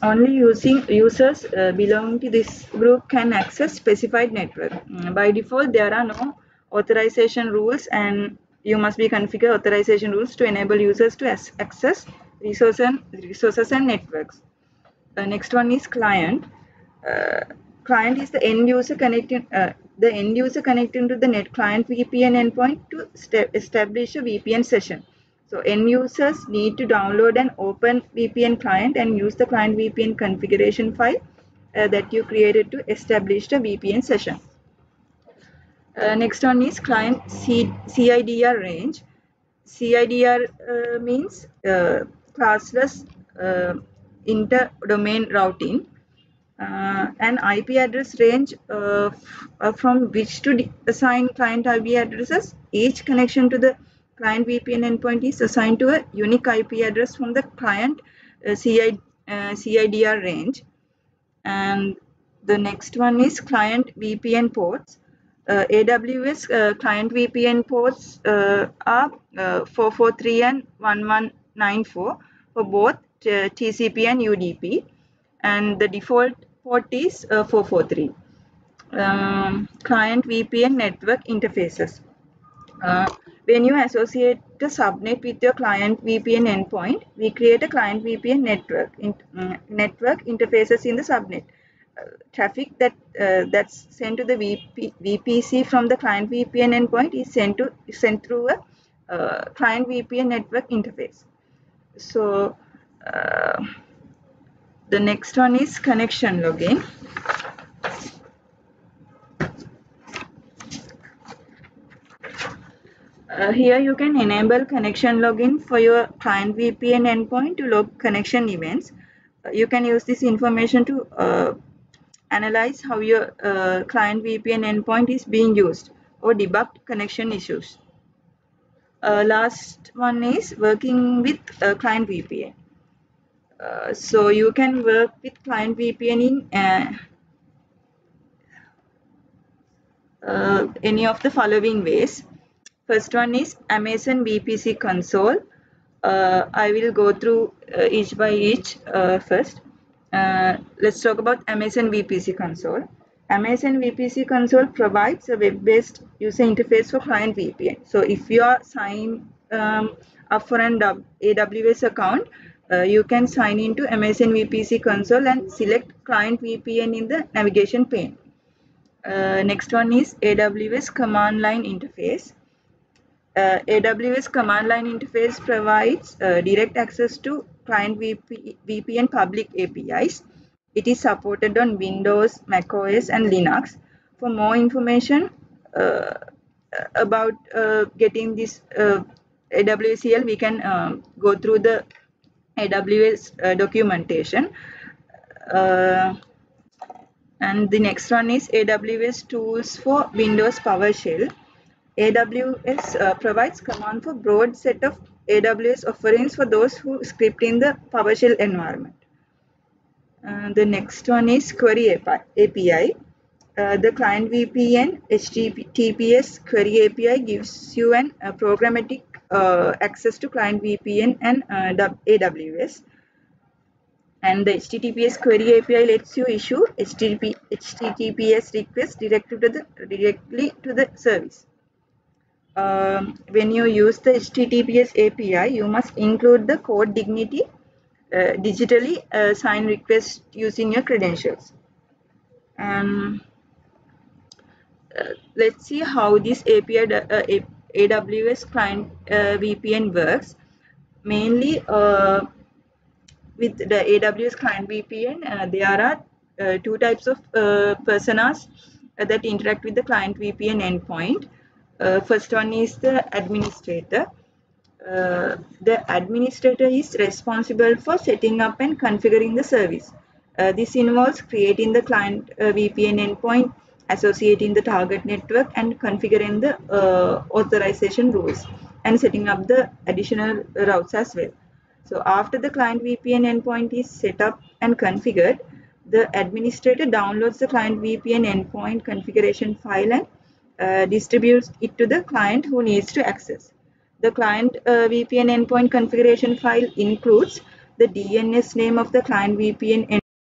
Only users belonging to this group can access specified network. By default, there are no authorization rules, and you must be configure authorization rules to enable users to access resources and networks. Next one is client. Uh, Client is the end user connecting to the net client VPN endpoint to establish a VPN session. So end users need to download an open VPN client and use the client VPN configuration file that you created to establish the VPN session. Next one is client CIDR range. CIDR means classless inter-domain routing. An IP address range from which to assign client IP addresses. Each connection to the client VPN endpoint is assigned to a unique IP address from the client CIDR range. And the next one is client VPN ports. AWS client VPN ports are 443 and 1194 for both TCP and UDP, and the default port is 443. Client VPN network interfaces. When you associate the subnet with your client VPN endpoint, we create a client VPN network interfaces in the subnet. Traffic that's sent to the VPC from the client VPN endpoint is sent through a client VPN network interface. So the next one is connection logging. Here you can enable connection login for your client VPN endpoint to log connection events. You can use this information to analyze how your client VPN endpoint is being used or debug connection issues. Last one is working with client VPN. So you can work with client VPN in any of the following ways. First one is Amazon VPC console. I will go through each by each first. Let's talk about Amazon VPC console. Amazon VPC console provides a web-based user interface for client VPN. So if you are signed up for an AWS account, you can sign into Amazon VPC console and select client VPN in the navigation pane. Next one is AWS command line interface. AWS command line interface provides direct access to client VPN public APIs. It is supported on Windows, macOS, and Linux. For more information about getting this AWSCL, we can go through the AWS documentation. And the next one is AWS tools for Windows PowerShell. AWS provides command for broad set of AWS offerings for those who script in the PowerShell environment. The next one is Query API. The client VPN HTTPS Query API gives you an programmatic access to client VPN and AWS. And the HTTPS Query API lets you issue HTTPS requests directly to the service. When you use the HTTPS API, you must include the code dignity digitally sign request using your credentials. And let's see how this API AWS client VPN works. Mainly with the AWS client VPN, there are two types of personas that interact with the client VPN endpoint. First one is the administrator. The administrator is responsible for setting up and configuring the service. This involves creating the client VPN endpoint, associating the target network, and configuring the authorization rules, and setting up the additional routes as well. So after the client VPN endpoint is set up and configured, the administrator downloads the client VPN endpoint configuration file and distributes it to the client who needs to access. The client VPN endpoint configuration file includes the DNS name of the client VPN